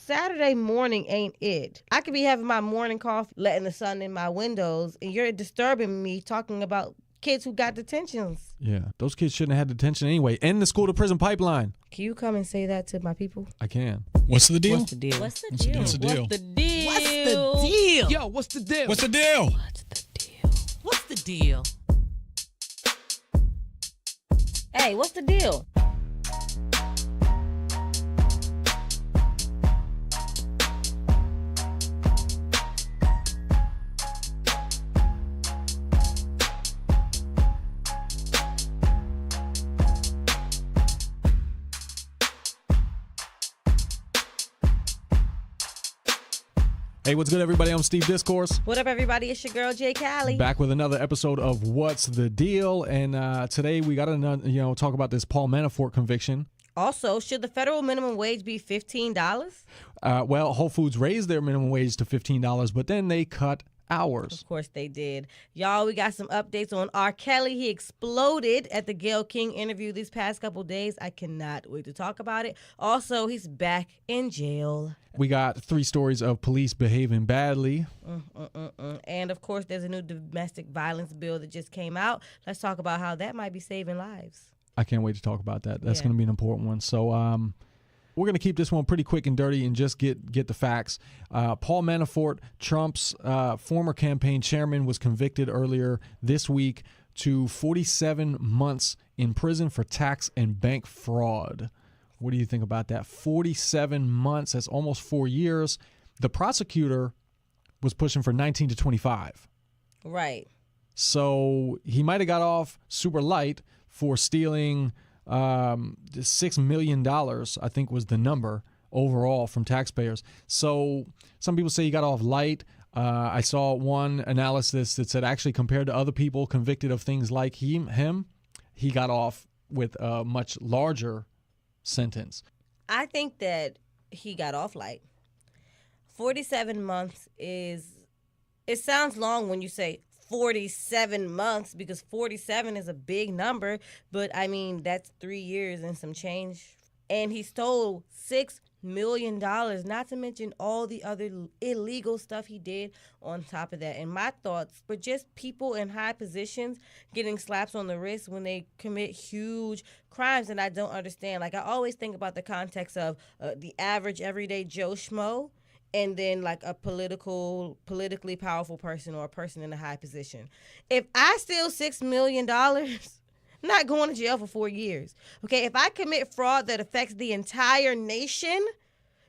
Saturday morning ain't it. I could be having my morning coffee, letting the sun in my windows, and you're disturbing me talking about kids who got detentions. Yeah, those kids shouldn't have had detention anyway. End the school-to-prison pipeline. Can you come and say that to my people? I can. What's the deal? What's the deal? What's the deal? What's the deal? What's the deal? Yo, what's the deal? What's the deal? What's the deal? Hey, what's the deal? Hey, what's good, everybody? I'm Steve Discourse. What up, everybody? It's your girl, Jay Callie. Back with another episode of What's the Deal? And today we got to talk about this Paul Manafort conviction. Also, should the federal minimum wage be $15? Well, Whole Foods raised their minimum wage to $15, but then they cut hours. Of course they did. Y'all, we got some updates on R. Kelly. He exploded at the Gayle King interview these past couple days. I cannot wait to talk about it. Also, he's back in jail. We got 3 stories of police behaving badly. And, of course, there's a new domestic violence bill that just came out. Let's talk about how that might be saving lives. I can't wait to talk about that. That's going to be an important one. So we're going to keep this one pretty quick and dirty and just get the facts. Paul Manafort, Trump's former campaign chairman, was convicted earlier this week to 47 months in prison for tax and bank fraud. What do you think about that? 47 months. That's almost 4 years. The prosecutor was pushing for 19 to 25. Right. So he might have got off super light for stealing $6 million, I think was the number overall from taxpayers. So some people say he got off light. I saw one analysis that said actually compared to other people convicted of things like him, he got off with a much larger sentence. I think that he got off light. 47 months it sounds long when you say 47 months because 47 is a big number, but I mean, that's 3 years and some change. And he stole $6 million, not to mention all the other illegal stuff he did on top of that. And my thoughts were just people in high positions getting slaps on the wrist when they commit huge crimes. And I don't understand. Like, I always think about the context of the average everyday Joe Schmo, and then like a politically powerful person or a person in a high position. If I steal $6 million, I'm not going to jail for 4 years. Okay, if I commit fraud that affects the entire nation,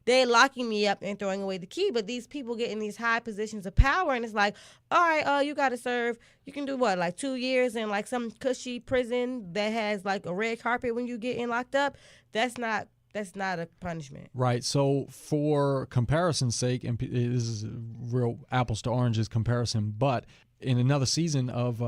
they're locking me up and throwing away the key. But these people get in these high positions of power, and it's like, all right, you got to serve. You can do what, like 2 years in like some cushy prison that has like a red carpet when you get in locked up. That's not a punishment. Right. So for comparison's sake, and this is real apples to oranges comparison, but in another season of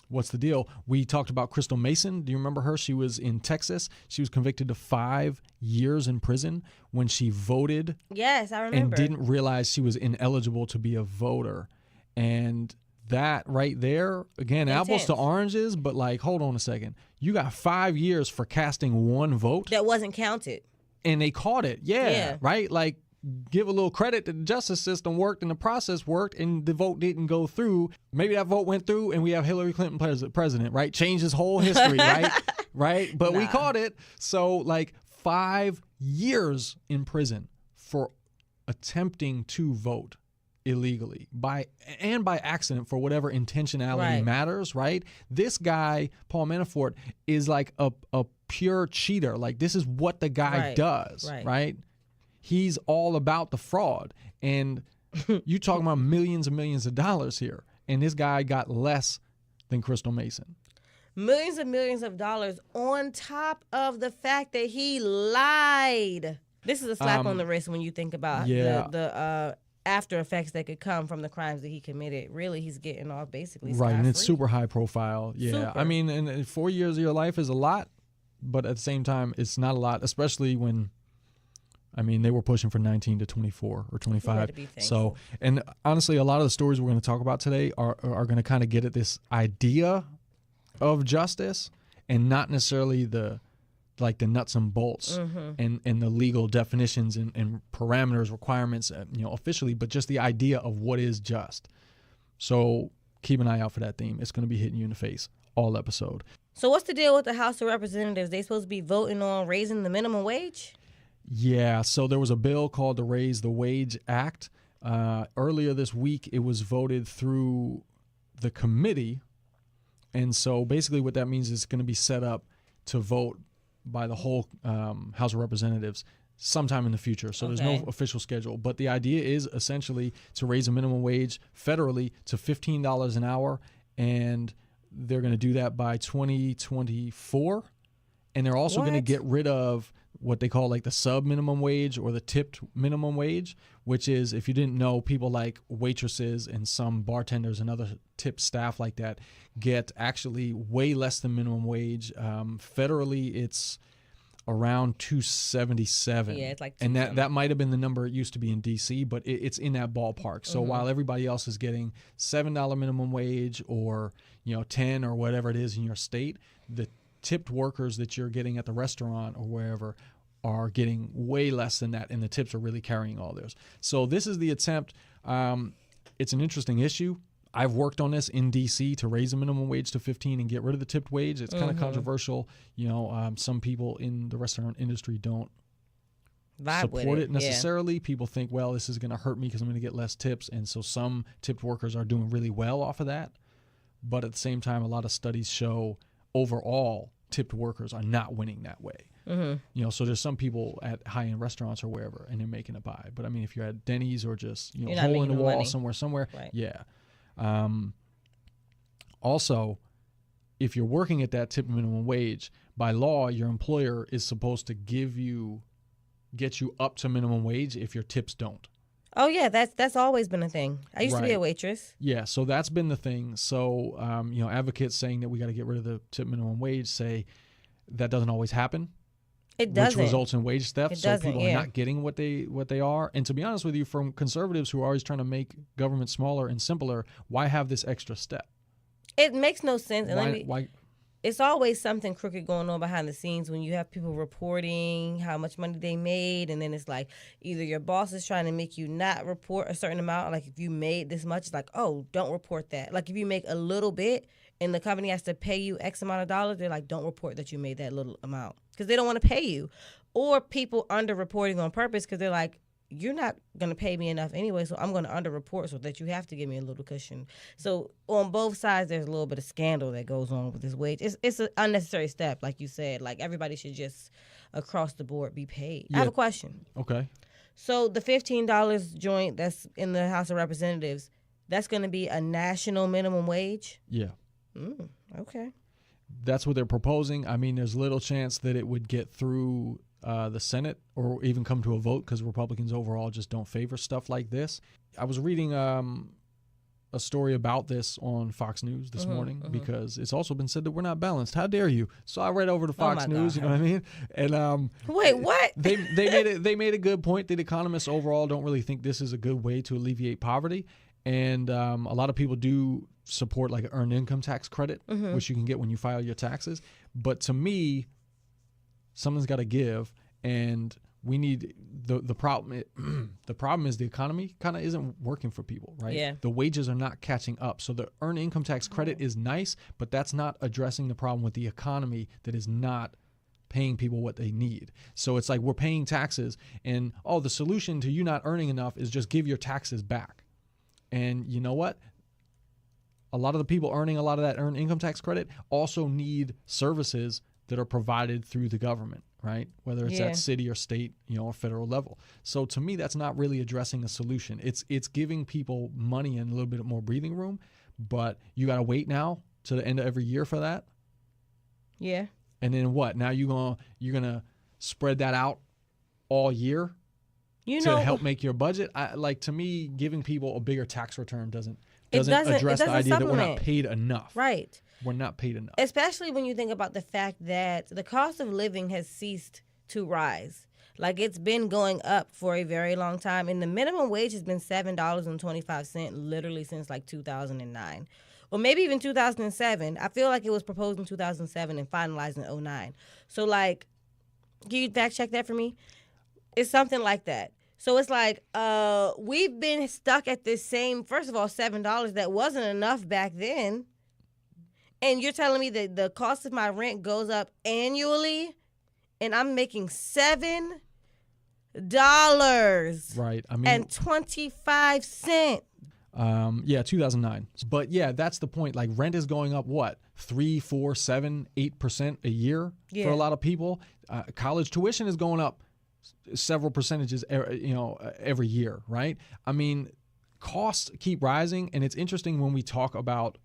What's the Deal, we talked about Crystal Mason. Do you remember her? She was in Texas. She was convicted to 5 years in prison when she voted. Yes, I remember. And didn't realize she was ineligible to be a voter. And that right there, again, apples to oranges, but like, hold on a second. You got 5 years for casting one vote. That wasn't counted. And they caught it. Yeah. Right? Like, give a little credit that the justice system worked and the process worked and the vote didn't go through. Maybe that vote went through and we have Hillary Clinton president, right? Changed his whole history, right? Right? But we caught it. So like 5 years in prison for attempting to vote illegally by accident for whatever intentionality matters, right? This guy, Paul Manafort, is like a pure cheater. Like, this is what the guy does, right? He's all about the fraud. And you talking about millions and millions of dollars here. And this guy got less than Crystal Mason. Millions and millions of dollars on top of the fact that he lied. This is a slap on the wrist when you think about the after effects that could come from the crimes that he committed. Really, he's getting off basically right, and it's free. super high profile. Yeah, super. I mean, and 4 years of your life is a lot, but at the same time, it's not a lot, especially when, I mean, they were pushing for 19 to 24 or 25. So, and honestly, a lot of the stories we're going to talk about today are going to kind of get at this idea of justice and not necessarily the like the nuts and bolts and the legal definitions and parameters, requirements, officially, but just the idea of what is just. So keep an eye out for that theme. It's going to be hitting you in the face all episode. So what's the deal with the House of Representatives? They supposed to be voting on raising the minimum wage? Yeah, so there was a bill called the Raise the Wage Act. Earlier this week, it was voted through the committee. And so basically what that means is it's going to be set up to vote by the whole House of Representatives sometime in the future. So there's no official schedule. But the idea is essentially to raise a minimum wage federally to $15 an hour. And they're going to do that by 2024. And they're also going to get rid of what they call like the sub minimum wage or the tipped minimum wage, which is, if you didn't know, people like waitresses and some bartenders and other tipped staff like that get actually way less than minimum wage. Federally, it's around $277. Yeah, it's like and that might have been the number it used to be in D.C., but it's in that ballpark. So while everybody else is getting $7 minimum wage or 10 or whatever it is in your state, the tipped workers that you're getting at the restaurant or wherever are getting way less than that, and the tips are really carrying all theirs. So this is the attempt. It's an interesting issue. I've worked on this in D.C. to raise the minimum wage to 15 and get rid of the tipped wage. It's kind of controversial. Some people in the restaurant industry don't support it necessarily. Yeah. People think, well, this is going to hurt me because I'm going to get less tips, and so some tipped workers are doing really well off of that. But at the same time, a lot of studies show overall tipped workers are not winning that way. So there's some people at high-end restaurants or wherever, and they're making a buy. But I mean, if you're at Denny's or just hole in the wall somewhere, right. Yeah. Also, if you're working at that tipped minimum wage, by law, your employer is supposed to get you up to minimum wage if your tips don't. Oh yeah, that's always been a thing. I used to be a waitress. Yeah, so that's been the thing. So advocates saying that we got to get rid of the tip minimum wage say that doesn't always happen. It doesn't. Which results in wage theft. So people are not getting what they are. And to be honest with you, from conservatives who are always trying to make government smaller and simpler, why have this extra step? It makes no sense. And why? It's always something crooked going on behind the scenes when you have people reporting how much money they made, and then it's like either your boss is trying to make you not report a certain amount. Like if you made this much, it's like, oh, don't report that. Like if you make a little bit and the company has to pay you X amount of dollars, they're like, don't report that you made that little amount because they don't want to pay you. Or people under-reporting on purpose because they're like, you're not going to pay me enough anyway, so I'm going to under-report so that you have to give me a little cushion. So on both sides, there's a little bit of scandal that goes on with this wage. It's an unnecessary step, like you said. Like everybody should just across the board be paid. Yeah. I have a question. Okay. So the $15 joint that's in the House of Representatives, that's going to be a national minimum wage? Yeah. Okay. That's what they're proposing. I mean, there's little chance that it would get through the Senate or even come to a vote because Republicans overall just don't favor stuff like this. I was reading a story about this on Fox News this morning because it's also been said that we're not balanced. How dare you? So I read over to Fox News, you know what I mean? And wait, what? They made a good point that economists overall don't really think this is a good way to alleviate poverty. And a lot of people do support like an earned income tax credit, which you can get when you file your taxes. But to me, something's got to give, and we need the problem. The problem is the economy kind of isn't working for people, right? Yeah. The wages are not catching up. So the earned income tax credit is nice, but that's not addressing the problem with the economy that is not paying people what they need. So it's like we're paying taxes, and the solution to you not earning enough is just give your taxes back. And you know what? A lot of the people earning a lot of that earned income tax credit also need services that are provided through the government, right? Whether it's at city or state, or federal level. So to me, that's not really addressing a solution. It's giving people money and a little bit more breathing room, but you got to wait now to the end of every year for that. Yeah. And then what? Now you're gonna spread that out all year to help make your budget. To me, giving people a bigger tax return doesn't address the idea that we're not paid enough. Right. We're not paid enough. Especially when you think about the fact that the cost of living has ceased to rise. Like it's been going up for a very long time. And the minimum wage has been $7.25 literally since like 2009. Or maybe even 2007. I feel like it was proposed in 2007 and finalized in 2009. So like Can you fact check that for me? It's something like that. So it's like we've been stuck at this same, first of all, $7 that wasn't enough back then. And you're telling me that the cost of my rent goes up annually and I'm making $7 right. I mean, and 25 cents. 2009. But yeah, that's the point. Like rent is going up what? 3, 4, 7, 8% a year for a lot of people. College tuition is going up several percentages, every year, right? I mean, costs keep rising, and it's interesting when we talk about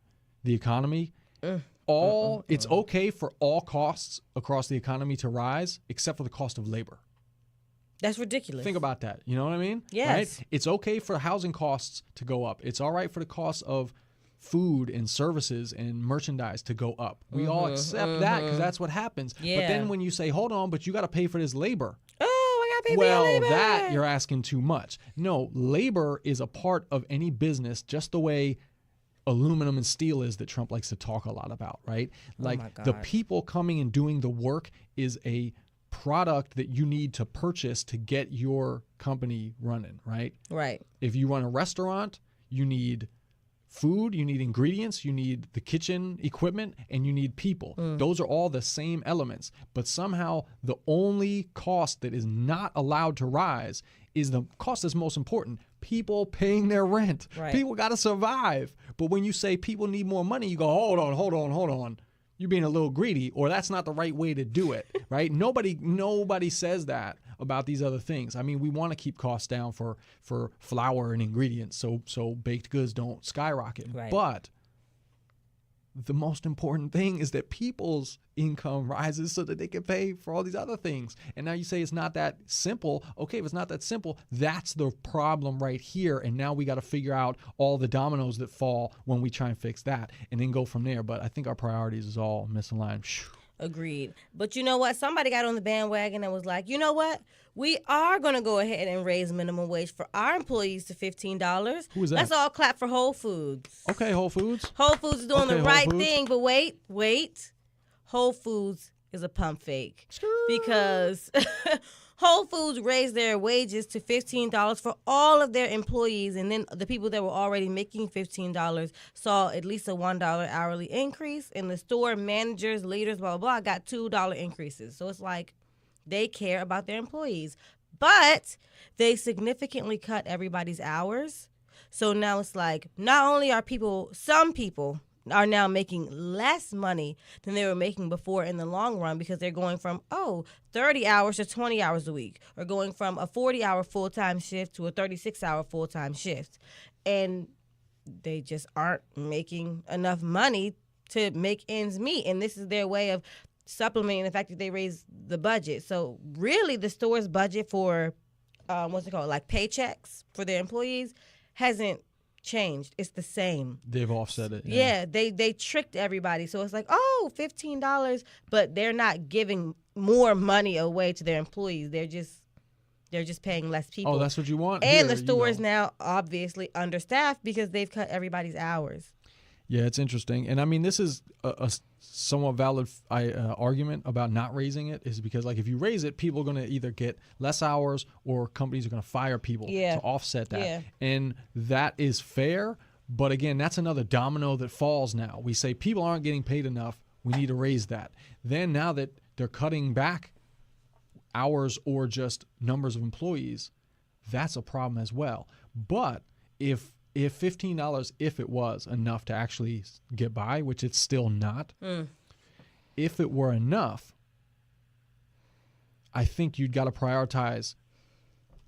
the economy. It's okay for all costs across the economy to rise, except for the cost of labor. That's ridiculous. Think about that. You know what I mean? Yes. Right? It's okay for housing costs to go up. It's all right for the cost of food and services and merchandise to go up. We all accept that because that's what happens. Yeah. But then when you say, hold on, but you got to pay for this labor. Oh, I got to pay for your labor. That you're asking too much. No, labor is a part of any business just the way aluminum and steel is that Trump likes to talk a lot about, right? Like the people coming and doing the work is a product that you need to purchase to get your company running, right? Right. If you run a restaurant, you need food, you need ingredients, you need the kitchen equipment, and you need people. Those are all the same elements. But somehow the only cost that is not allowed to rise is the cost that's most important. People paying their rent. Right. People got to survive. But when you say people need more money, you go, hold on. You're being a little greedy, or that's not the right way to do it, right? Nobody says that about these other things. I mean, we want to keep costs down for flour and ingredients so baked goods don't skyrocket. Right. But the most important thing is that people's income rises so that they can pay for all these other things. And now you say it's not that simple. Okay, if it's not that simple, that's the problem right here. And now we got to figure out all the dominoes that fall when we try and fix that and then go from there. But I think our priorities is all misaligned. Agreed. But you know what? Somebody got on the bandwagon and was like, you know what? We are going to go ahead and raise minimum wage for our employees to $15. Who is that? Let's all clap for Whole Foods. Okay, Whole Foods. Whole Foods is doing the Whole right Foods. thing. But wait. Whole Foods is a pump fake. Because Whole Foods raised their wages to $15 for all of their employees, and then the people that were already making $15 saw at least a $1 hourly increase, and the store managers, leaders, blah, blah, blah, got $2 increases. So it's like they care about their employees. But they significantly cut everybody's hours. So now it's like not only are some people are now making less money than they were making before in the long run because they're going from, 30 hours to 20 hours a week, or going from a 40-hour full-time shift to a 36-hour full-time shift. And they just aren't making enough money to make ends meet. And this is their way of supplementing the fact that they raised the budget. So really the store's budget for, like paychecks for their employees hasn't changed. It's the same. They've offset it. Yeah, they tricked everybody. So it's like, $15, but they're not giving more money away to their employees. They're just paying less people. Oh, that's what you want? And the store is now obviously understaffed because they've cut everybody's hours. Yeah, it's interesting. And I mean, this is a somewhat valid argument about not raising it, is because like if you raise it, people are going to either get less hours or companies are going to fire people to offset that. Yeah. And that is fair. But again, that's another domino that falls now. We say people aren't getting paid enough. We need to raise that. Then now that they're cutting back hours or just numbers of employees, that's a problem as well. But if $15, if it was enough to actually get by, which it's still not, if it were enough, I think you'd got to prioritize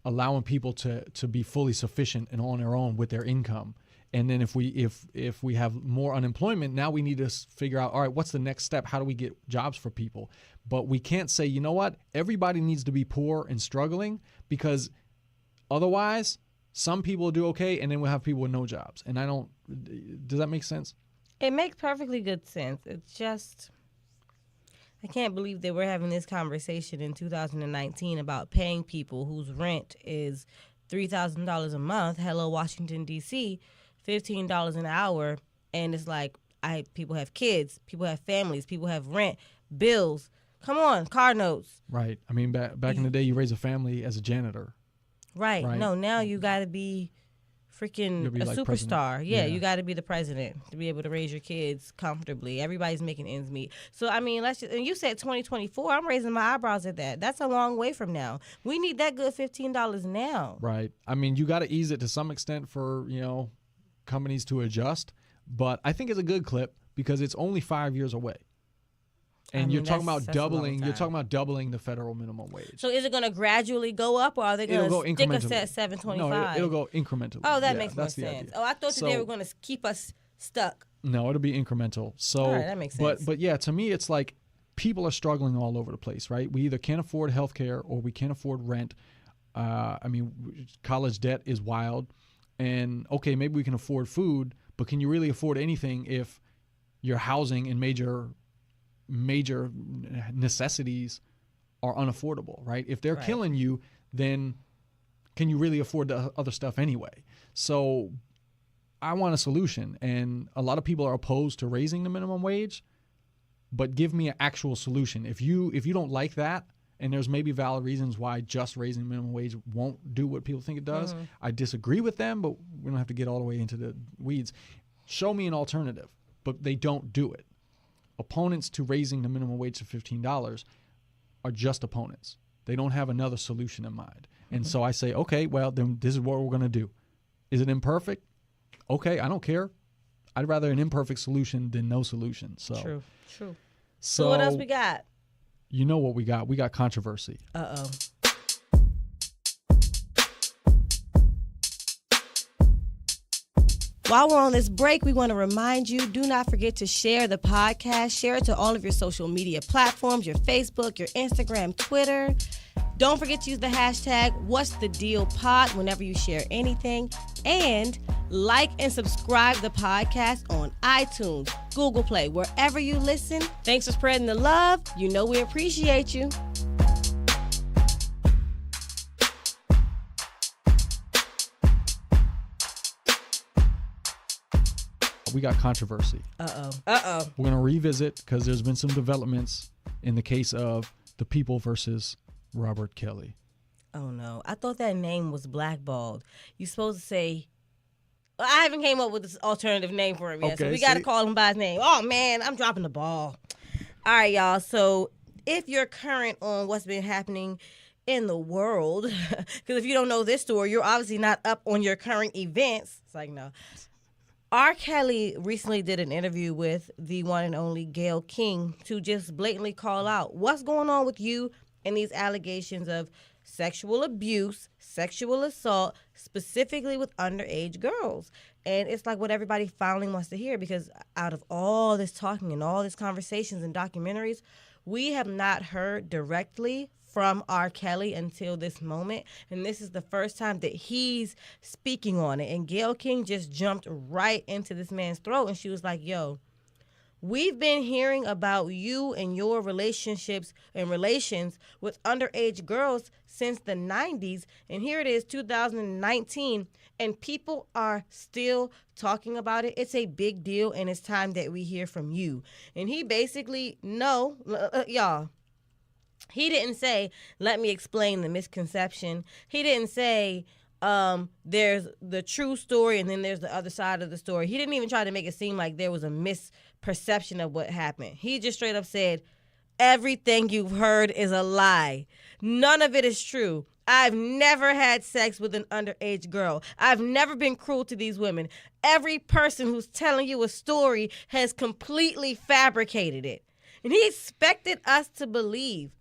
allowing people to be fully sufficient and on their own with their income. And then if we have more unemployment, now we need to figure out, all right, what's the next step? How do we get jobs for people? But we can't say, you know what, everybody needs to be poor and struggling, because otherwise some people will do okay, and then we'll have people with no jobs. And does that make sense? It makes perfectly good sense. It's just, I can't believe that we're having this conversation in 2019 about paying people whose rent is $3,000 a month. Hello, Washington, D.C., $15 an hour. And it's like, people have kids, people have families, people have rent, bills, Come on, car notes. Right. I mean, back in the day, you raise a family as a janitor. Right. No, now you got to be freaking a like superstar. president. Yeah, you got to be the president to be able to raise your kids comfortably. Everybody's making ends meet. So, I mean, and you said 2024. I'm raising my eyebrows at that. That's a long way from now. We need that good $15 now. Right. I mean, you got to ease it to some extent for, companies to adjust. But I think it's a good clip because it's only 5 years away. And you're talking about doubling. You're talking about doubling the federal minimum wage. So is it going to gradually go up, or are they going to stick us at $7.25? No, it'll go incrementally. Oh, that makes more sense. Oh, I thought that they were going to keep us stuck. No, it'll be incremental. So, all right, that makes sense. But yeah, to me, it's like people are struggling all over the place, right? We either can't afford health care or we can't afford rent. I mean, college debt is wild. And okay, maybe we can afford food, but can you really afford anything if your housing and major necessities are unaffordable, right? If they're killing you, then can you really afford the other stuff anyway? So I want a solution, and a lot of people are opposed to raising the minimum wage, but give me an actual solution. If you don't like that, and there's maybe valid reasons why just raising minimum wage won't do what people think it does, I disagree with them, but we don't have to get all the way into the weeds. Show me an alternative, but they don't do it. Opponents to raising the minimum wage to $15 are just opponents. They don't have another solution in mind. And so I say, okay, well, then this is what we're going to do. Is it imperfect? Okay, I don't care. I'd rather an imperfect solution than no solution. So True. So what else we got? You know what we got. We got controversy. Uh-oh. While we're on this break, we want to remind you, do not forget to share the podcast. Share it to all of your social media platforms, your Facebook, your Instagram, Twitter. Don't forget to use the hashtag #What'sTheDealPod whenever you share anything. And like and subscribe the podcast on iTunes, Google Play, wherever you listen. Thanks for spreading the love. You know we appreciate you. We got controversy. Uh-oh. We're going to revisit because there's been some developments in the case of the People versus Robert Kelly. Oh, no. I thought that name was blackballed. You're supposed to say... I haven't came up with this alternative name for him yet, so we got to call him by his name. Oh, man, I'm dropping the ball. All right, y'all. So if you're current on what's been happening in the world, because if you don't know this story, you're obviously not up on your current events. It's like, no. R. Kelly recently did an interview with the one and only Gayle King to just blatantly call out what's going on with you and these allegations of sexual abuse, sexual assault, specifically with underage girls. And it's like what everybody finally wants to hear, because out of all this talking and all these conversations and documentaries, we have not heard directly from R. Kelly until this moment. And this is the first time that he's speaking on it. And Gayle King just jumped right into this man's throat. And she was like, yo, we've been hearing about you and your relationships and relations with underage girls since the 90s. And here it is, 2019, and people are still talking about it. It's a big deal, and it's time that we hear from you. And he basically, y'all, he didn't say, let me explain the misconception. He didn't say, there's the true story and then there's the other side of the story. He didn't even try to make it seem like there was a misperception of what happened. He just straight up said, everything you've heard is a lie. None of it is true. I've never had sex with an underage girl. I've never been cruel to these women. Every person who's telling you a story has completely fabricated it. And he expected us to believe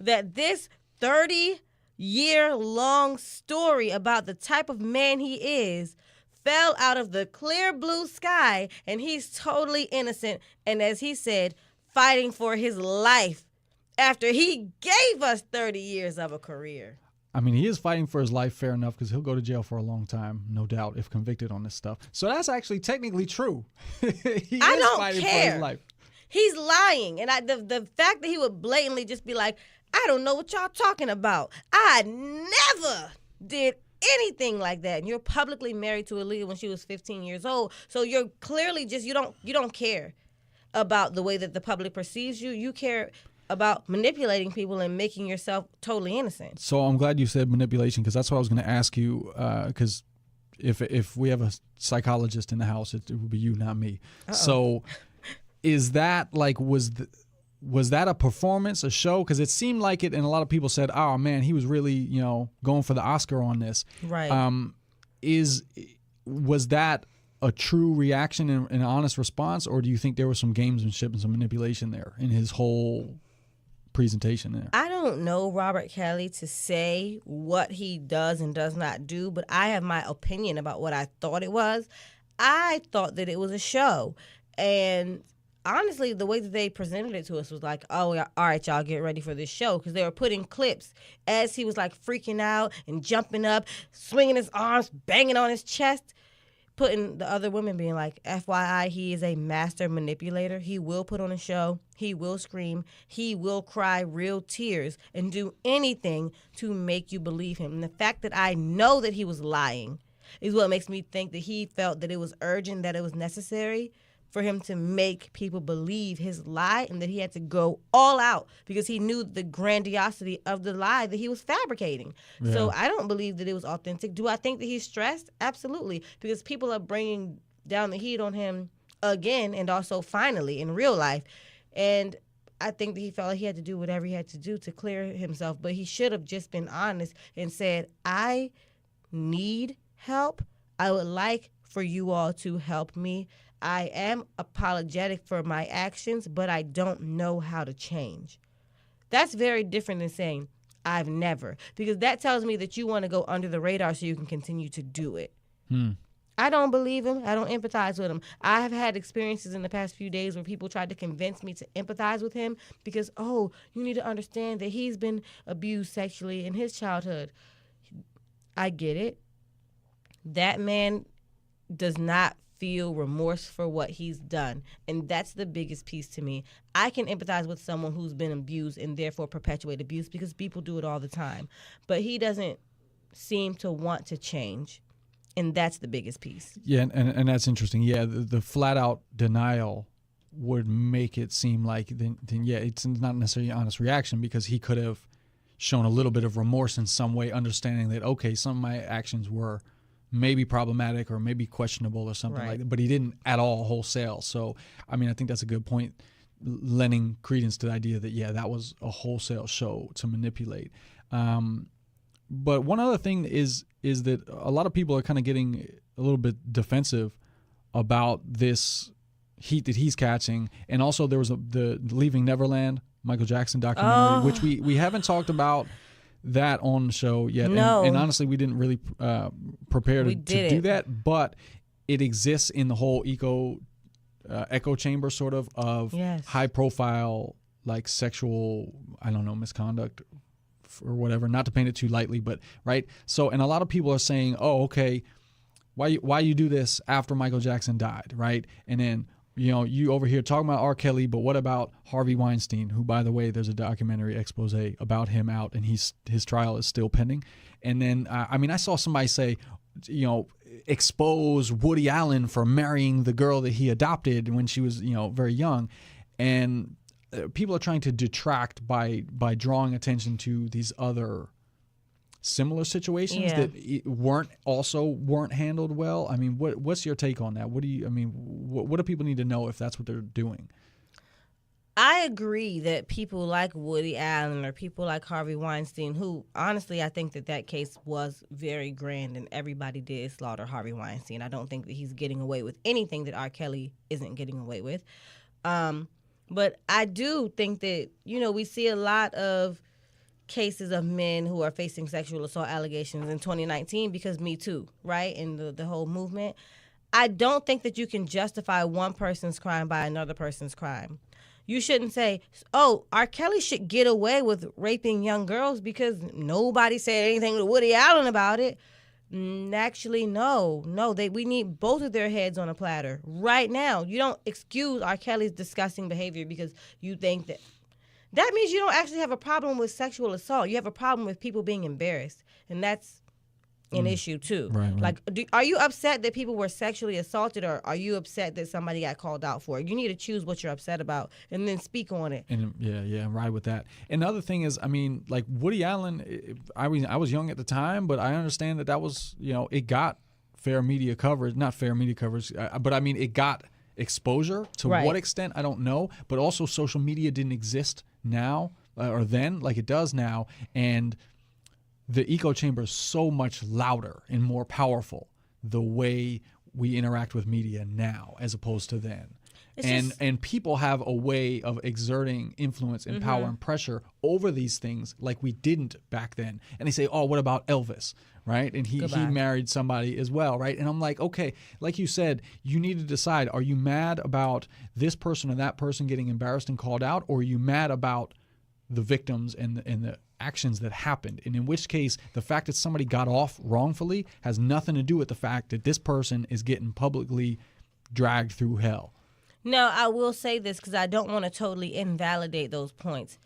that this 30-year-long story about the type of man he is fell out of the clear blue sky, and he's totally innocent, and as he said, fighting for his life after he gave us 30 years of a career. I mean, he is fighting for his life, fair enough, because he'll go to jail for a long time, no doubt, if convicted on this stuff. So that's actually technically true. I don't care. For his life. He's lying, and the fact that he would blatantly just be like, I don't know what y'all talking about. I never did anything like that. And you're publicly married to Aaliyah when she was 15 years old. So you're clearly just, you don't care about the way that the public perceives you. You care about manipulating people and making yourself totally innocent. So I'm glad you said manipulation, because that's what I was going to ask you, because if we have a psychologist in the house, it would be you, not me. Uh-oh. So is that like, was that a performance, a show? Because it seemed like it, and a lot of people said, oh man, he was really, going for the Oscar on this. Right. Was that a true reaction and an honest response, or do you think there was some gamesmanship and some manipulation there in his whole presentation there? I don't know Robert Kelly to say what he does and does not do, but I have my opinion about what I thought it was. I thought that it was a show. And honestly, the way that they presented it to us was like, oh, all right, y'all get ready for this show, because they were putting clips as he was like freaking out and jumping up, swinging his arms, banging on his chest, putting the other women being like, FYI, he is a master manipulator. He will put on a show. He will scream. He will cry real tears and do anything to make you believe him. And the fact that I know that he was lying is what makes me think that he felt that it was urgent, that it was necessary for him to make people believe his lie, and that he had to go all out because he knew the grandiosity of the lie that he was fabricating. Yeah. So I don't believe that it was authentic. Do I think that he's stressed? Absolutely, because people are bringing down the heat on him again, and also finally in real life. And I think that he felt like he had to do whatever he had to do to clear himself, but he should have just been honest and said, I need help. I would like for you all to help me. I am apologetic for my actions, but I don't know how to change. That's very different than saying, I've never. Because that tells me that you want to go under the radar so you can continue to do it. I don't believe him. I don't empathize with him. I have had experiences in the past few days where people tried to convince me to empathize with him because, oh, you need to understand that he's been abused sexually in his childhood. I get it. That man does not feel remorse for what he's done. And that's the biggest piece to me. I can empathize with someone who's been abused and therefore perpetuate abuse because people do it all the time. But he doesn't seem to want to change. And that's the biggest piece. Yeah, and that's interesting. Yeah, the flat-out denial would make it seem like, then yeah, it's not necessarily an honest reaction, because he could have shown a little bit of remorse in some way, understanding that, okay, some of my actions were maybe problematic or maybe questionable or something like that, but he didn't at all wholesale. So, I mean, I think that's a good point, lending credence to the idea that, yeah, that was a wholesale show to manipulate. But one other thing is that a lot of people are kind of getting a little bit defensive about this heat that he's catching. And also there was the Leaving Neverland, Michael Jackson documentary, which we haven't talked about that on the show yet. No. And honestly, we didn't really prepare to do that, but it exists in the whole echo chamber sort of high profile, like sexual, I don't know, misconduct or whatever, not to paint it too lightly, but right. So, and a lot of people are saying, oh, okay, why you do this after Michael Jackson died, right? And then, you over here talking about R. Kelly, but what about Harvey Weinstein, who, by the way, there's a documentary expose about him out, and his trial is still pending. And then, I saw somebody say, expose Woody Allen for marrying the girl that he adopted when she was, very young. And people are trying to detract by drawing attention to these other similar situations that weren't handled well. I mean, what's your take on that? What do people need to know if that's what they're doing? I agree that people like Woody Allen or people like Harvey Weinstein, who honestly I think that case was very grand and everybody did slaughter Harvey Weinstein. I don't think that he's getting away with anything that R. Kelly isn't getting away with. But I do think that, we see a lot of cases of men who are facing sexual assault allegations in 2019 because Me Too, right? And the whole movement. I don't think that you can justify one person's crime by another person's crime. You shouldn't say, oh, R. Kelly should get away with raping young girls because nobody said anything to Woody Allen about it. Actually, no. We need both of their heads on a platter right now. You don't excuse R. Kelly's disgusting behavior because you think that means you don't actually have a problem with sexual assault. You have a problem with people being embarrassed, and that's an issue too. Right. Like, are you upset that people were sexually assaulted, or are you upset that somebody got called out for it? You need to choose what you're upset about and then speak on it. And ride with that. And the other thing is, I mean, like Woody Allen, I was young at the time, but I understand that was, it got fair media coverage, not fair media coverage, but I mean, it got exposure. To what extent, I don't know. But also, social media didn't exist now or then like it does now, and the echo chamber is so much louder and more powerful the way we interact with media now as opposed to then. And people have a way of exerting influence and power and pressure over these things like we didn't back then. And they say, oh, what about Elvis, right? And he married somebody as well, right? And I'm like, okay, like you said, you need to decide, are you mad about this person or that person getting embarrassed and called out, or are you mad about the victims and the actions that happened? And in which case, the fact that somebody got off wrongfully has nothing to do with the fact that this person is getting publicly dragged through hell. No, I will say this because I don't want to totally invalidate those points.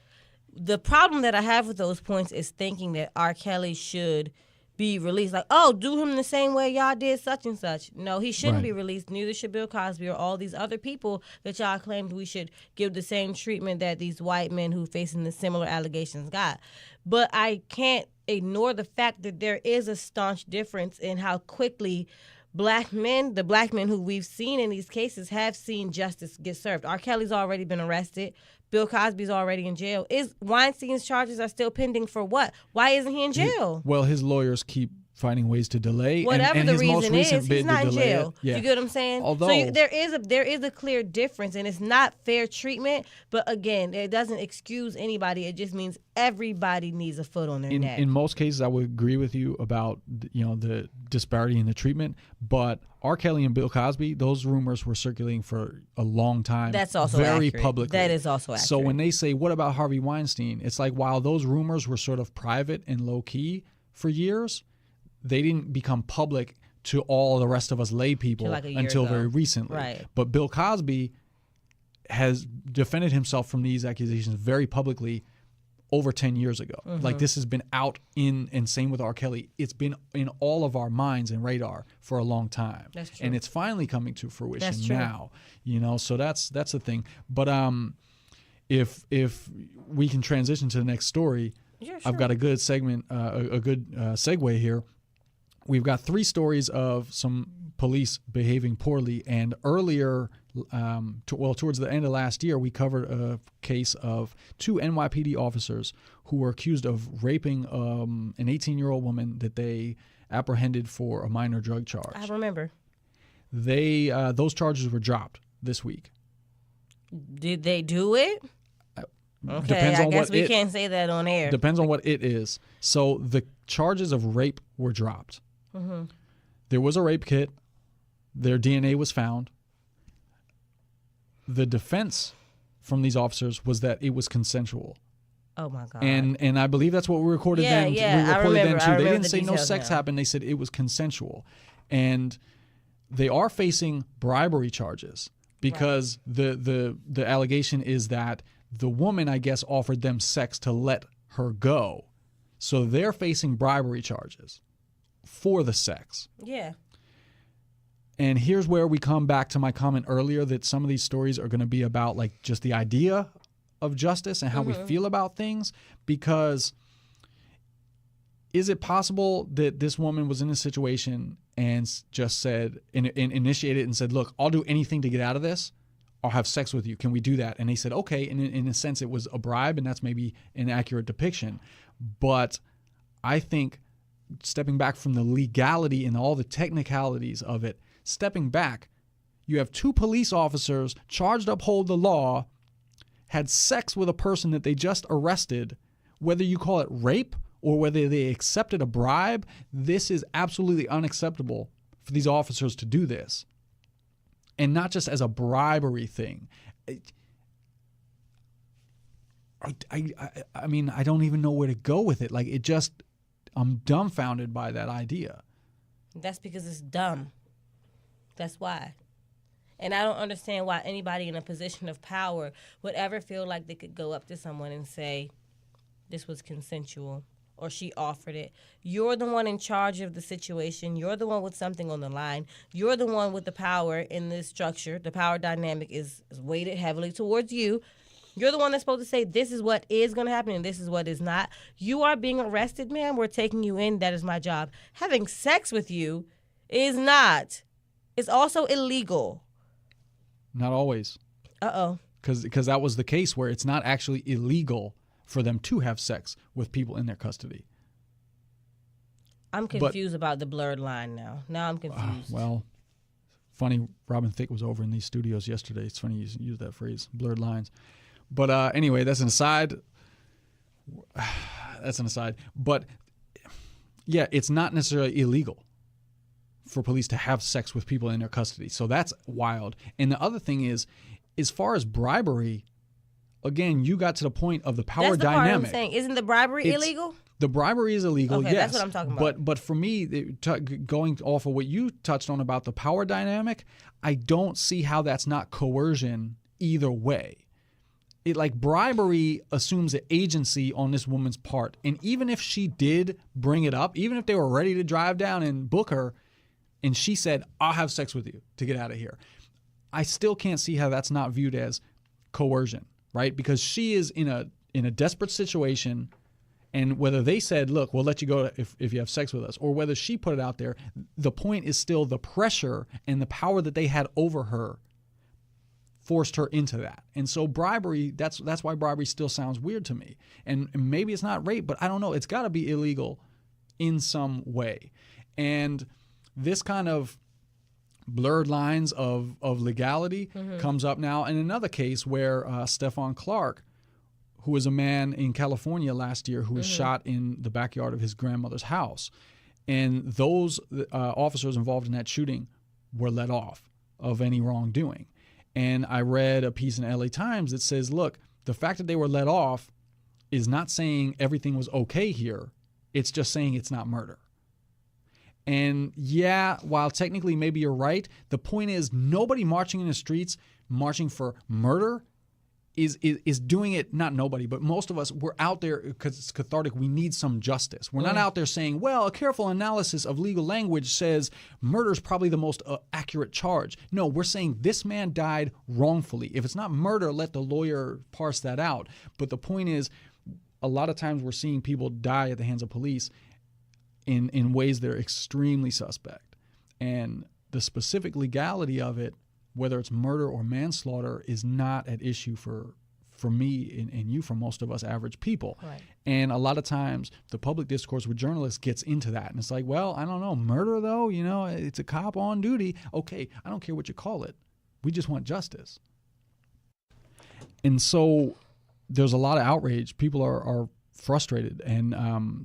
The problem that I have with those points is thinking that R. Kelly should be released. Like, oh, do him the same way y'all did such and such. No, he shouldn't be released. Neither should Bill Cosby or all these other people that y'all claimed we should give the same treatment that these white men who facing the similar allegations got. But I can't ignore the fact that there is a staunch difference in how quickly the black men who we've seen in these cases have seen justice get served. R. Kelly's already been arrested. Bill Cosby's already in jail. Weinstein's charges are still pending for what? Why isn't he in jail? Well, his lawyers keep finding ways to delay. Whatever and the his reason most recent is, bid he's not to in delay jail. Yeah. You get what I'm saying? Although, so there is a clear difference, and it's not fair treatment. But again, it doesn't excuse anybody. It just means everybody needs a foot on their neck. In most cases, I would agree with you about the disparity in the treatment. But R. Kelly and Bill Cosby, those rumors were circulating for a long time. That's also very accurate. publicly. That is also accurate. So when they say, what about Harvey Weinstein? It's like, while those rumors were sort of private and low key for years, they didn't become public to all the rest of us lay people until very recently. Right. But Bill Cosby has defended himself from these accusations very publicly over 10 years ago. Like, this has been out and same with R. Kelly. It's been in all of our minds and radar for a long time. That's true. And it's finally coming to fruition That's true. now. So that's the thing. But if we can transition to the next story, yeah, sure. I've got a good segment, a good segue here. We've got 3 stories of some police behaving poorly, and earlier, towards the end of last year, we covered a case of 2 NYPD officers who were accused of raping an 18-year-old woman that they apprehended for a minor drug charge. I remember. Those charges were dropped this week. Did they do it? Okay, I guess we can't say that on air. Depends on what it is. So the charges of rape were dropped. Mm-hmm. There was a rape kit. Their DNA was found. The defense from these officers was that it was consensual. Oh my God! And I believe that's what we recorded then. Yeah, we reported then too. They didn't say no sex now. happened. They said it was consensual, and they are facing bribery charges because the allegation is that the woman, I guess, offered them sex to let her go, so they're facing bribery charges for the sex. Yeah. And here's where we come back to my comment earlier that some of these stories are going to be about like just the idea of justice and how we feel about things. Because is it possible that this woman was in a situation and just said, and initiated and said, look, I'll do anything to get out of this. I'll have sex with you. Can we do that? And they said, okay. And in a sense, it was a bribe, and that's maybe an accurate depiction. But I think stepping back from the legality and all the technicalities of it, stepping back, you have 2 police officers charged to uphold the law, had sex with a person that they just arrested. Whether you call it rape or whether they accepted a bribe, this is absolutely unacceptable for these officers to do this. And not just as a bribery thing. I mean, I don't even know where to go with it. Like, I'm dumbfounded by that idea. That's because it's dumb. That's why. And I don't understand why anybody in a position of power would ever feel like they could go up to someone and say, this was consensual. or she offered it. You're the one in charge of the situation. You're the one with something on the line. You're the one with the power in this structure. The power dynamic is weighted heavily towards you. You're the one that's supposed to say this is what is going to happen and this is what is not. You are being arrested, ma'am. We're taking you in. That is my job. Having sex with you is not. It's also illegal. Not always. Uh-oh. Because that was the case where it's not actually illegal for them to have sex with people in their custody. I'm confused about the blurred line now. Now I'm confused. Well, funny, Robin Thicke was over in these studios yesterday. It's funny you use that phrase, blurred lines. But anyway, that's an aside. But yeah, it's not necessarily illegal for police to have sex with people in their custody. So that's wild. And the other thing is, as far as bribery, again, you got to the point of the power that's the dynamic. Part I'm saying. Isn't the bribery illegal? The bribery is illegal, okay, yes. That's what I'm talking about. But for me, going off of what you touched on about the power dynamic, I don't see how that's not coercion either way. It like bribery assumes an agency on this woman's part. And even if she did bring it up, even if they were ready to drive down and book her, and she said, I'll have sex with you to get out of here, I still can't see how that's not viewed as coercion, right? Because she is in a desperate situation, and whether they said, look, we'll let you go if you have sex with us, or whether she put it out there, the point is still the pressure and the power that they had over her forced her into that. And so bribery, that's why bribery still sounds weird to me. And maybe it's not rape, but I don't know. It's got to be illegal in some way. And this kind of blurred lines of legality comes up now in another case where Stephon Clark, who was a man in California last year who was shot in the backyard of his grandmother's house. And those officers involved in that shooting were let off of any wrongdoing. And I read a piece in the LA Times that says, look, the fact that they were let off is not saying everything was okay here. It's just saying it's not murder. And yeah, while technically maybe you're right, the point is nobody marching in the streets, marching for murder is doing it, not nobody, but most of us, we're out there because it's cathartic. We need some justice. We're not out there saying, well, a careful analysis of legal language says murder is probably the most accurate charge. No, we're saying this man died wrongfully. If it's not murder, let the lawyer parse that out. But the point is, a lot of times we're seeing people die at the hands of police in ways that are extremely suspect. And the specific legality of it, whether it's murder or manslaughter, is not at issue for me and you, for most of us average people. Right. And a lot of times the public discourse with journalists gets into that. And it's like, well, I don't know, murder though, it's a cop on duty. Okay, I don't care what you call it. We just want justice. And so there's a lot of outrage. People are frustrated. And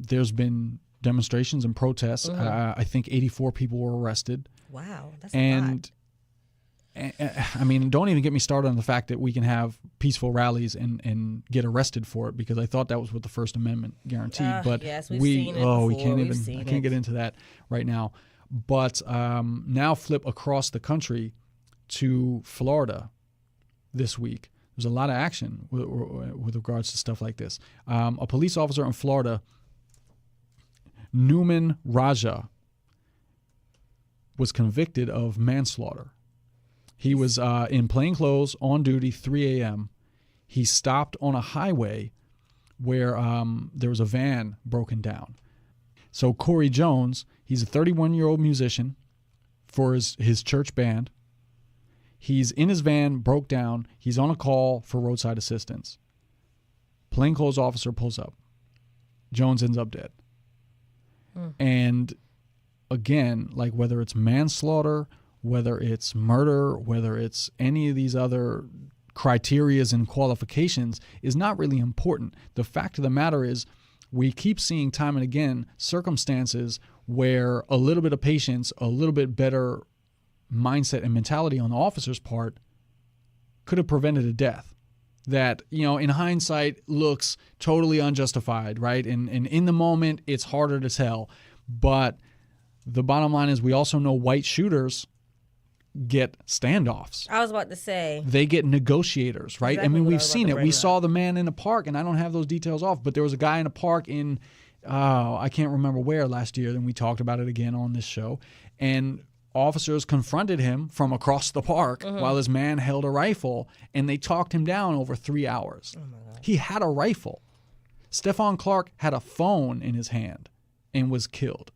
there's been demonstrations and protests. I think 84 people were arrested. Wow, that's a lot. I mean, don't even get me started on the fact that we can have peaceful rallies and get arrested for it, because I thought that was what the First Amendment guaranteed. But yes, we've seen it before. we can't get into that right now. But now flip across the country to Florida this week. There's a lot of action with regards to stuff like this. A police officer in Florida, Newman Raja, was convicted of manslaughter. He was in plain clothes on duty, 3 a.m. He stopped on a highway where there was a van broken down. So Corey Jones, he's a 31-year-old musician for his church band. He's in his van, broke down. He's on a call for roadside assistance. Plainclothes officer pulls up. Jones ends up dead. And again, like whether it's manslaughter, whether it's murder, whether it's any of these other criterias and qualifications, is not really important. The fact of the matter is we keep seeing time and again circumstances where a little bit of patience, a little bit better mindset and mentality on the officer's part could have prevented a death that, in hindsight looks totally unjustified, right? And in the moment, it's harder to tell. But the bottom line is we also know white shooters get standoffs. I was about to say. They get negotiators, right? Exactly. I mean, we've seen it. We saw the man in the park, and I don't have those details off, but there was a guy in a park in I can't remember where last year, and we talked about it again on this show, and officers confronted him from across the park while this man held a rifle, and they talked him down over 3 hours. Oh my God. He had a rifle. Stephon Clark had a phone in his hand and was killed.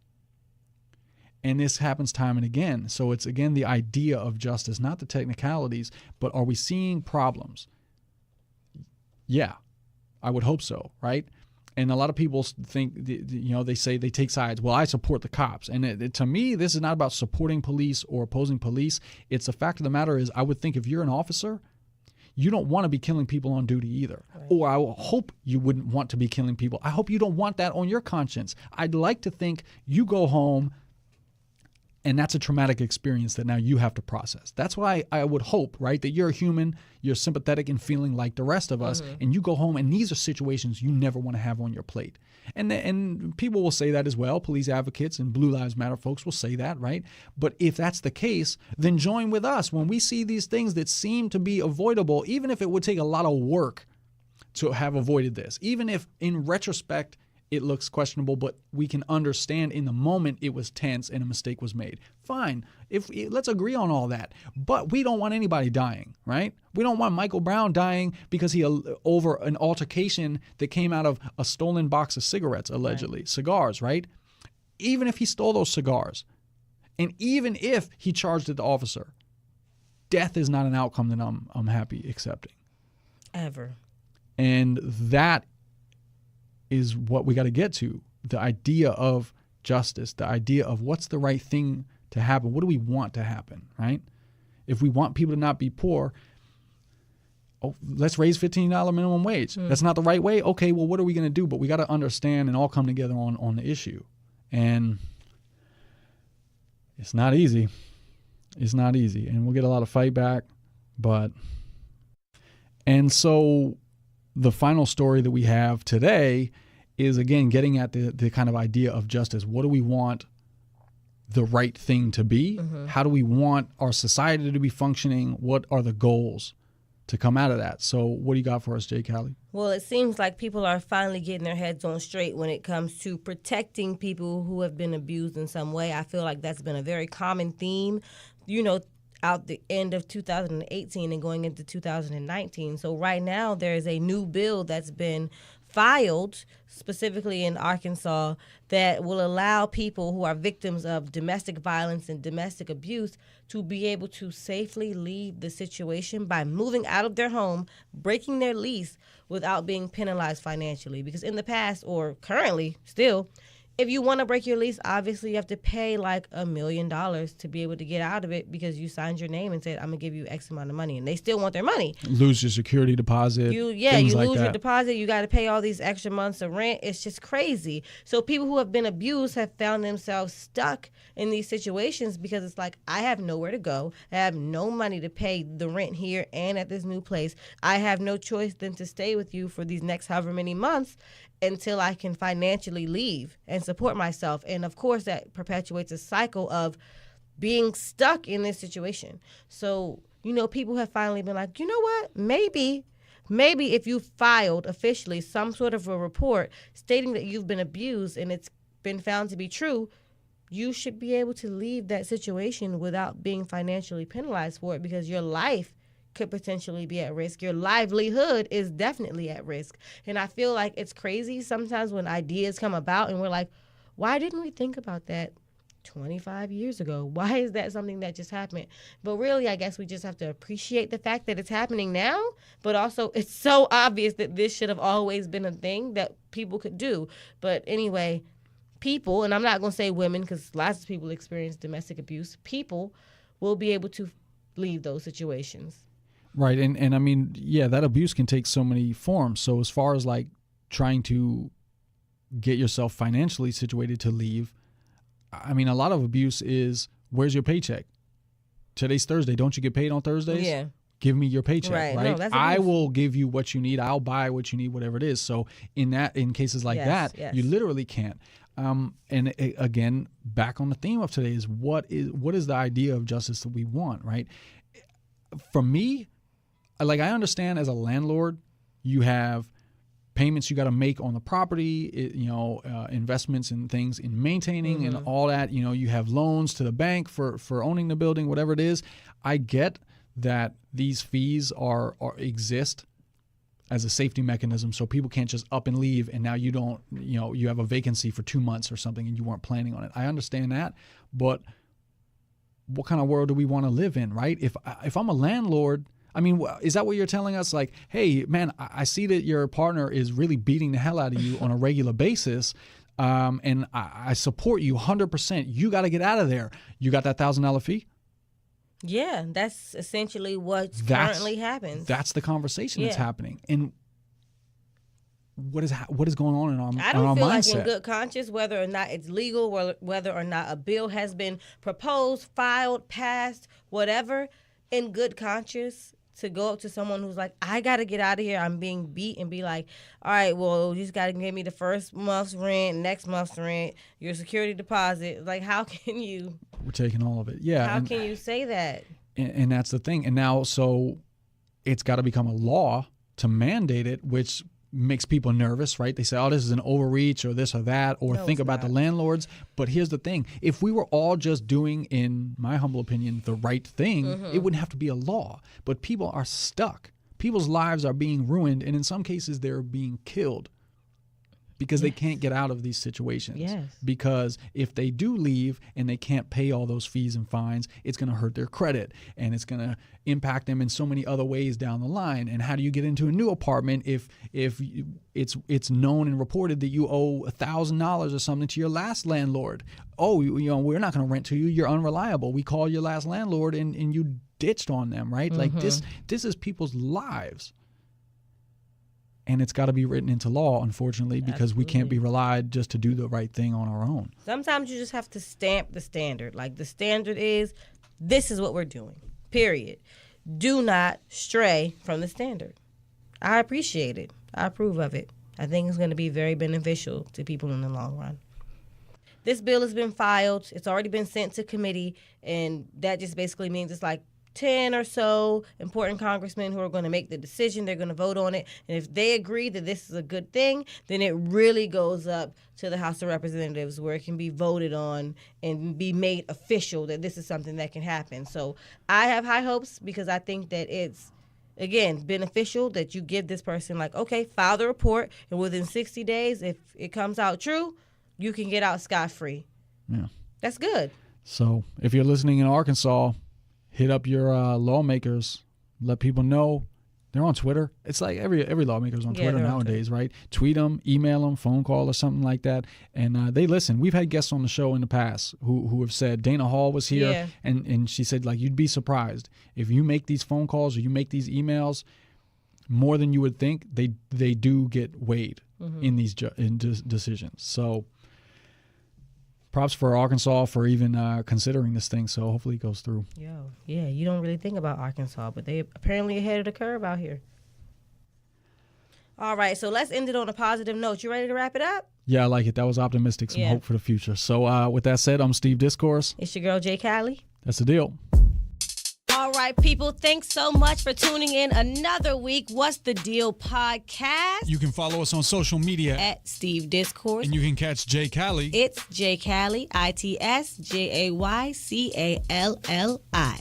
And this happens time and again. So it's, again, the idea of justice, not the technicalities, but are we seeing problems? Yeah, I would hope so, right? And a lot of people think, they say they take sides. Well, I support the cops. And to me, this is not about supporting police or opposing police. It's the fact of the matter is, I would think if you're an officer, you don't want to be killing people on duty either. Right. Or I will hope you wouldn't want to be killing people. I hope you don't want that on your conscience. I'd like to think you go home and that's a traumatic experience that now you have to process. That's why I would hope, right, that you're a human, you're sympathetic and feeling like the rest of us, and you go home and these are situations you never want to have on your plate. And people will say that as well. Police advocates and Blue Lives Matter folks will say that, right? But if that's the case, then join with us when we see these things that seem to be avoidable, even if it would take a lot of work to have avoided this, even if in retrospect it looks questionable, but we can understand in the moment it was tense and a mistake was made. Fine. Let's agree on all that. But we don't want anybody dying, right? We don't want Michael Brown dying because he over an altercation that came out of a stolen box of cigarettes, allegedly. Right. Cigars, right? Even if he stole those cigars, and even if he charged the officer, death is not an outcome that I'm happy accepting. Ever. And that is what we got to get to. The idea of justice, the idea of what's the right thing to happen. What do we want to happen, right? If we want people to not be poor, let's raise $15 minimum wage. That's not the right way? Okay, well, what are we going to do? But we got to understand and all come together on the issue. And it's not easy. It's not easy. And we'll get a lot of fight back. And so the final story that we have today is, again, getting at the kind of idea of justice. What do we want the right thing to be? How do we want our society to be functioning? What are the goals to come out of that? So what do you got for us, Jay Callie? Well, it seems like people are finally getting their heads on straight when it comes to protecting people who have been abused in some way. I feel like that's been a very common theme, out the end of 2018 and going into 2019. So right now there is a new bill that's been filed specifically in Arkansas that will allow people who are victims of domestic violence and domestic abuse to be able to safely leave the situation by moving out of their home, breaking their lease without being penalized financially. Because in the past, or currently still, if you want to break your lease, obviously you have to pay like $1 million to be able to get out of it because you signed your name and said, I'm going to give you X amount of money. And they still want their money. Lose your security deposit. You lose your deposit. You got to pay all these extra months of rent. It's just crazy. So people who have been abused have found themselves stuck in these situations because it's like, I have nowhere to go. I have no money to pay the rent here and at this new place. I have no choice than to stay with you for these next however many months until I can financially leave and support myself. And of course, that perpetuates a cycle of being stuck in this situation. So, people have finally been like, you know what? Maybe if you filed officially some sort of a report stating that you've been abused and it's been found to be true, you should be able to leave that situation without being financially penalized for it because your life could potentially be at risk. Your livelihood is definitely at risk. And I feel like it's crazy sometimes when ideas come about and we're like, why didn't we think about that 25 years ago? Why is that something that just happened? But really, I guess we just have to appreciate the fact that it's happening now, but also it's so obvious that this should have always been a thing that people could do. But anyway, people, and I'm not going to say women because lots of people experience domestic abuse, people will be able to leave those situations. Right. And I mean, yeah, that abuse can take so many forms. So as far as like trying to get yourself financially situated to leave, I mean, a lot of abuse is, where's your paycheck? Today's Thursday. Don't you get paid on Thursdays? Yeah. Give me your paycheck, right? No, that's I will give you what you need. I'll buy what you need, whatever it is. So in cases like that, you literally can't. Again, back on the theme of today is what is the idea of justice that we want, right? For me, like, I understand as a landlord, you have payments you got to make on the property, investments and things in maintaining and all that. You have loans to the bank for owning the building, whatever it is. I get that these fees exist as a safety mechanism, so people can't just up and leave and now you don't, you have a vacancy for 2 months or something and you weren't planning on it. I understand that, but what kind of world do we want to live in, right? If I'm a landlord, I mean, is that what you're telling us? Like, hey, man, I see that your partner is really beating the hell out of you on a regular basis, and I support you 100%. You got to get out of there. You got that $1,000 fee? Yeah, that's essentially what currently happens. That's the conversation that's happening. And what is going on in our mindset? I don't feel like in good conscience, whether or not it's legal, or whether or not a bill has been proposed, filed, passed, whatever, in good conscience, to go up to someone who's like, I got to get out of here, I'm being beat, and be like, all right, well, you just got to give me the first month's rent, next month's rent, your security deposit. Like, how can you? We're taking all of it. Yeah. How can you say that? And that's the thing. And now, so it's got to become a law to mandate it, which makes people nervous, right? They say, oh, this is an overreach or this or that, or think about the landlords. But here's the thing. If we were all just doing, in my humble opinion, the right thing, it wouldn't have to be a law. But people are stuck. People's lives are being ruined, and in some cases they're being killed because they can't get out of these situations. Yes. Because if they do leave and they can't pay all those fees and fines, it's going to hurt their credit, and it's going to impact them in so many other ways down the line. And how do you get into a new apartment if it's known and reported that you owe $1,000 or something to your last landlord? Oh, we're not going to rent to you. You're unreliable. We call your last landlord and you ditched on them, right? Like this is people's lives. And it's got to be written into law, unfortunately, because we can't be relied just to do the right thing on our own. Sometimes you just have to stamp the standard. Like, the standard is, this is what we're doing, period. Do not stray from the standard. I appreciate it. I approve of it. I think it's going to be very beneficial to people in the long run. This bill has been filed. It's already been sent to committee, and that just basically means it's like 10 or so important congressmen who are going to make the decision. They're going to vote on it. And if they agree that this is a good thing, then it really goes up to the House of Representatives, where it can be voted on and be made official that this is something that can happen. So I have high hopes, because I think that it's, again, beneficial that you give this person, like, okay, file the report, and within 60 days, if it comes out true, you can get out scot-free. Yeah. That's good. So if you're listening in Arkansas, hit up your lawmakers. Let people know. They're on Twitter. It's like every lawmaker's on Twitter nowadays, right? Tweet them, email them, phone call or something like that. And they listen. We've had guests on the show in the past who have said, Dana Hall was here, and she said, like, you'd be surprised. If you make these phone calls or you make these emails, more than you would think, they do get weighed in these decisions. So props for Arkansas for even considering this thing. So hopefully it goes through. Yeah, you don't really think about Arkansas, but they apparently ahead of the curve out here. All right, so let's end it on a positive note. You ready to wrap it up? Yeah, I like it. That was optimistic. Some hope for the future. So with that said, I'm Steve Discourse. It's your girl, Jay Callie. That's the deal. All right, people, thanks so much for tuning in another week. What's the Deal podcast? You can follow us on social media at Steve Discourse. And you can catch Jay Callie. It's Jay Callie, ITSJAYCALLI.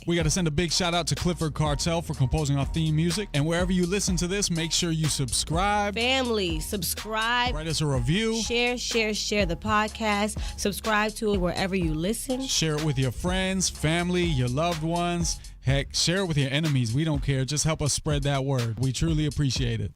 We got to send a big shout out to Clifford Cartel for composing our theme music. And wherever you listen to this, make sure you subscribe. Family, subscribe. Write us a review. Share the podcast. Subscribe to it wherever you listen. Share it with your friends, family, your loved ones. Heck, share it with your enemies. We don't care. Just help us spread that word. We truly appreciate it.